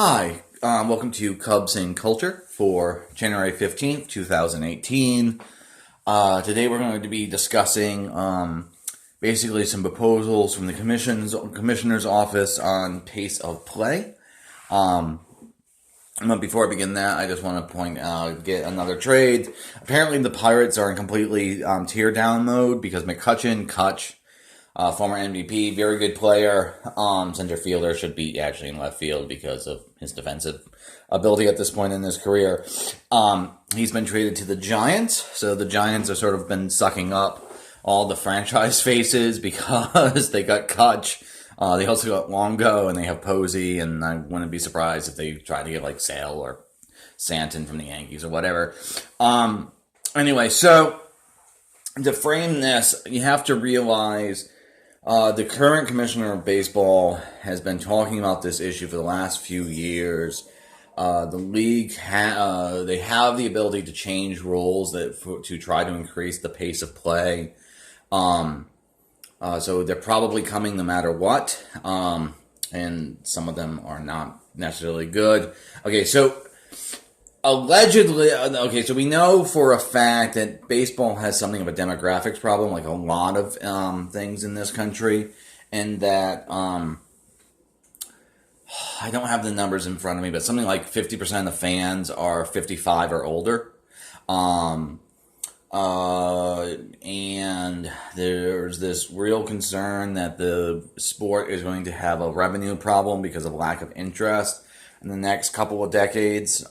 Hi, welcome to Cubs and Culture for January 15th, 2018. Today we're going to be discussing basically some proposals from the commissioner's office on pace of play. But before I begin that, I just want to get another trade. Apparently the Pirates are in completely tear down mode because McCutchen, Kutch, former MVP, very good player. Center fielder should be actually in left field because of his defensive ability at this point in his career. He's been traded to the Giants, so the Giants have sort of been sucking up all the franchise faces because they got Kutch. They also got Longo and they have Posey, and I wouldn't be surprised if they try to get like Sale or Stanton from the Yankees or whatever. Anyway, so to frame this, you have to realize the current commissioner of baseball has been talking about this issue for the last few years. The league they have the ability to change rules to try to increase the pace of play. So they're probably coming no matter what, and some of them are not necessarily good. Okay, so allegedly, so we know for a fact that baseball has something of a demographics problem, like a lot of things in this country, and that I don't have the numbers in front of me, but something like 50% of the fans are 55 or older. And there's this real concern that the sport is going to have a revenue problem because of lack of interest in the next couple of decades,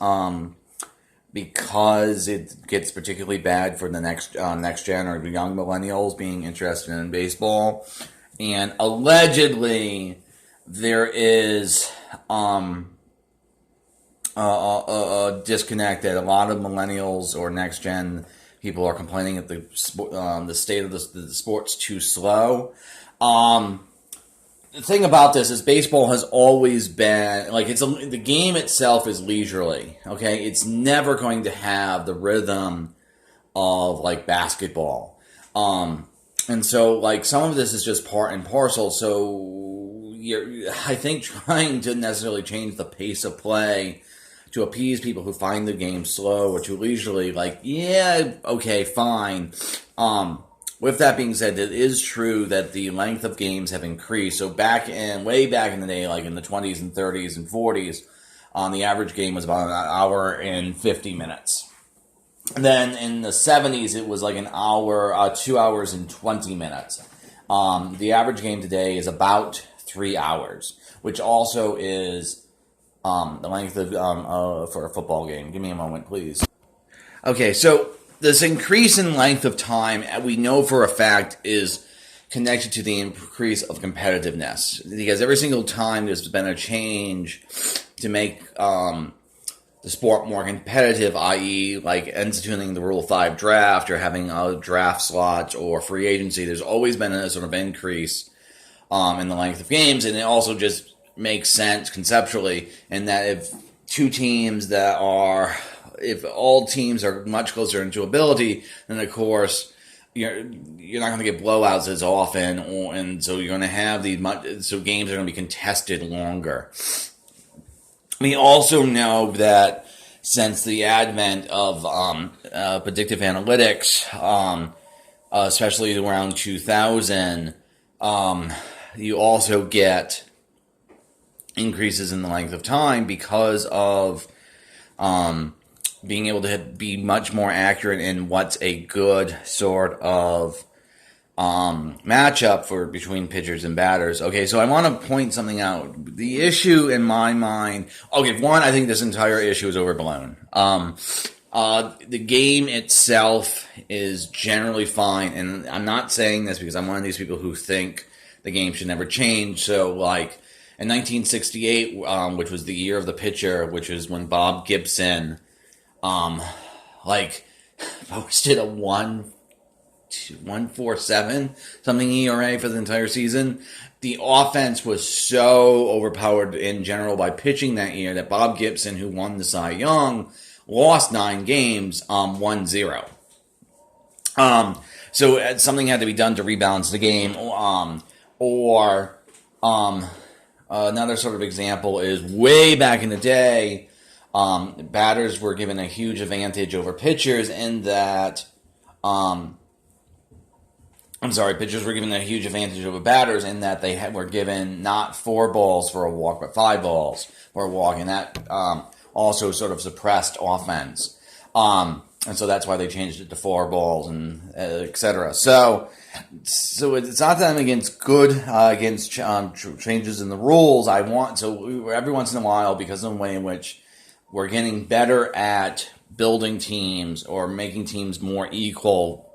because it gets particularly bad for the next gen or young millennials being interested in baseball. And allegedly, there is a disconnect that a lot of millennials or next gen people are complaining that the state of the sport's too slow. The thing about this is baseball has always been like the game itself is leisurely. Okay, it's never going to have the rhythm of like basketball. And so like some of this is just part and parcel. So I think trying to necessarily change the pace of play to appease people who find the game slow or too leisurely, like, yeah, okay, fine. With that being said, it is true that the length of games have increased. So way back in the day, like in the 20s and 30s and 40s, the average game was about an hour and 50 minutes. And then in the 70s, it was like an hour, 2 hours and 20 minutes. The average game today is about 3 hours, which also is the length of for a football game. Give me a moment, please. Okay, so this increase in length of time, we know for a fact, is connected to the increase of competitiveness. Because every single time there's been a change to make the sport more competitive, i.e. like instituting the Rule 5 draft or having a draft slot or free agency, there's always been a sort of increase in the length of games, and it also just makes sense conceptually in that if all teams are much closer into ability, then of course you're not going to get blowouts as often, and so you're going to have so games are going to be contested longer. We also know that since the advent of predictive analytics, especially around 2000, you also get increases in the length of time because of being able to be much more accurate in what's a good sort of matchup between pitchers and batters. Okay, so I want to point something out. The issue in my mind, one, I think this entire issue is overblown. The game itself is generally fine, and I'm not saying this because I'm one of these people who think the game should never change. So, like, in 1968, which was the year of the pitcher, which is when Bob Gibson, posted a 1.47 something ERA for the entire season. The offense was so overpowered in general by pitching that year that Bob Gibson, who won the Cy Young, lost 9 games, 1-0. So something had to be done to rebalance the game, Another sort of example is way back in the day, batters were given a huge advantage over pitchers in that, pitchers were given a huge advantage over batters in that they were given not 4 balls for a walk, but 5 balls for a walk, and that also sort of suppressed offense. And so that's why they changed it to 4 balls and et cetera. So it's not that I'm against changes in the rules. Every once in a while, because of the way in which we're getting better at building teams or making teams more equal,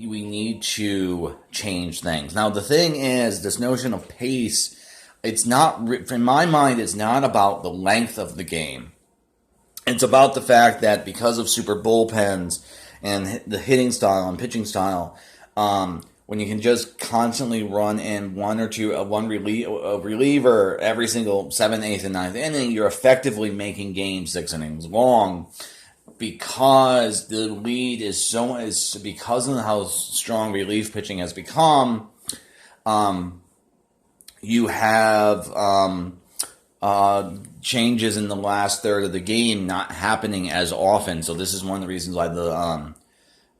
we need to change things. Now, the thing is, this notion of pace, it's not, in my mind, it's not about the length of the game. It's about the fact that because of super bullpens and the hitting style and pitching style, when you can just constantly run in one reliever every single 7th, 8th, and 9th inning, you're effectively making games 6 innings long. Because the lead is because of how strong relief pitching has become, you have changes in the last third of the game not happening as often. So this is one of the reasons why the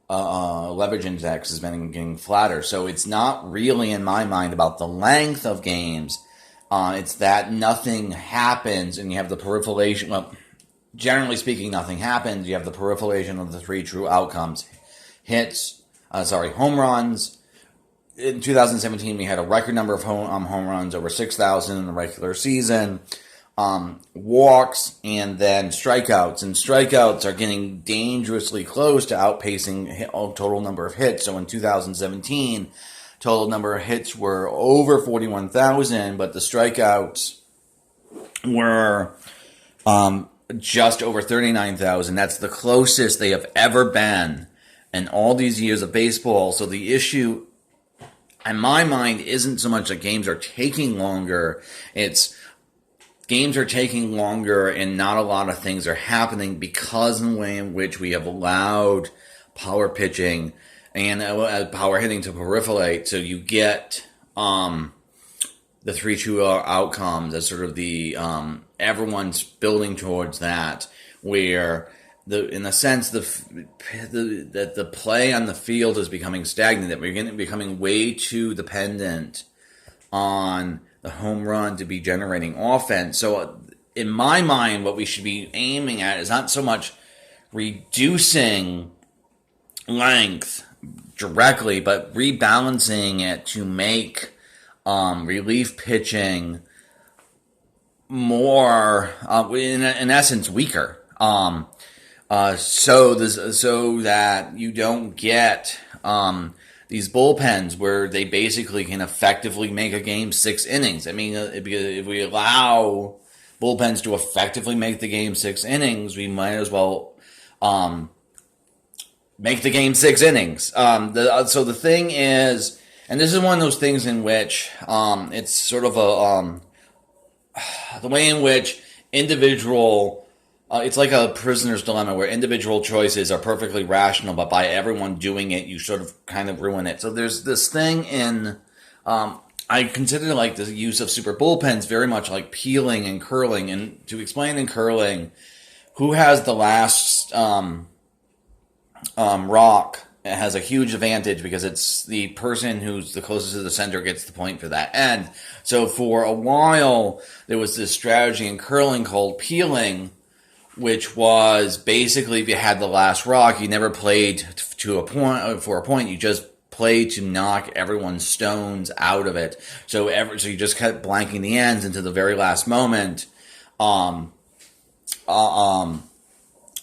leverage index has been getting flatter. So it's not really, in my mind, about the length of games. It's that nothing happens, and you have the proliferation. Well, generally speaking, nothing happens. You have the proliferation of the 3 true outcomes: home runs. In 2017, we had a record number of home runs, over 6,000 in the regular season. Walks, and then strikeouts. And strikeouts are getting dangerously close to outpacing total number of hits. So in 2017, total number of hits were over 41,000, but the strikeouts were just over 39,000. That's the closest they have ever been in all these years of baseball. So the issue, in my mind, isn't so much that games are taking longer. It's games are taking longer and not a lot of things are happening because of the way in which we have allowed power pitching and power hitting to proliferate. So you get the 3 true outcomes as sort of the everyone's building towards that, where in a sense that the play on the field is becoming stagnant, that we're becoming way too dependent on the home run to be generating offense. So in my mind, what we should be aiming at is not so much reducing length directly, but rebalancing it to make relief pitching more, in essence, weaker. So that you don't get these bullpens where they basically can effectively make a game 6 innings. I mean, because if we allow bullpens to effectively make the game 6 innings, we might as well make the game 6 innings. So the thing is, and this is one of those things in which it's sort of the way in which individual. It's like a prisoner's dilemma where individual choices are perfectly rational, but by everyone doing it, you sort of kind of ruin it. So there's this thing in, I consider like the use of super bullpens very much like peeling and curling. And to explain in curling, who has the last rock has a huge advantage because it's the person who's the closest to the center gets the point for that end. So for a while, there was this strategy in curling called peeling, which was basically if you had the last rock, you never played to a point for a point. You just played to knock everyone's stones out of it. So you just kept blanking the ends until the very last moment. You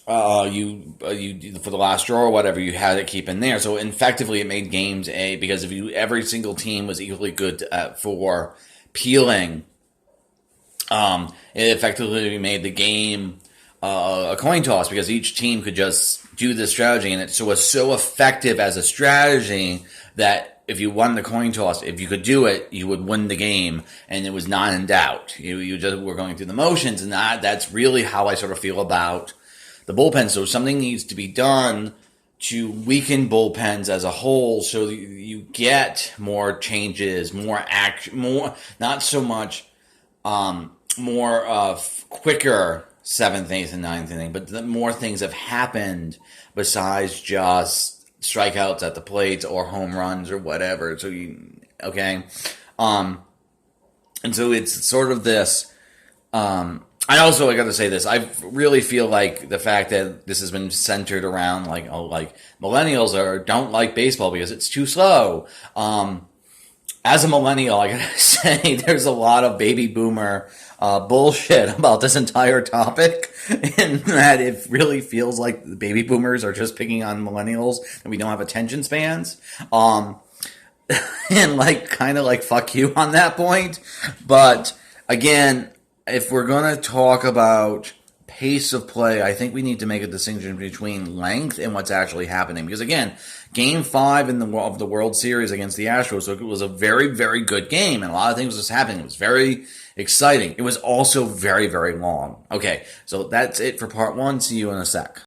for the last draw or whatever, you had it keep in there. So effectively, it made games because every single team was equally good for peeling. It effectively made the game a coin toss because each team could just do this strategy, and it was so effective as a strategy that if you won the coin toss, if you could do it, you would win the game, and it was not in doubt. You just were going through the motions, and that's really how I sort of feel about the bullpen. So something needs to be done to weaken bullpens as a whole, so that you get more changes, more action, more not so much more quicker seventh, eighth, and ninth inning, but more things have happened besides just strikeouts at the plate or home runs or whatever. So okay, and so it's sort of this. I got to say this. I really feel like the fact that this has been centered around like millennials don't like baseball because it's too slow. As a millennial, I gotta say, there's a lot of baby boomer bullshit about this entire topic, in that it really feels like the baby boomers are just picking on millennials and we don't have attention spans. And kind of fuck you on that point. But again, if we're going to talk about pace of play, I think we need to make a distinction between length and what's actually happening. Because again, Game 5 of the World Series against the Astros, it was a very, very good game, and a lot of things was happening. It was very exciting. It was also very, very long. Okay, so that's it for part 1. See you in a sec.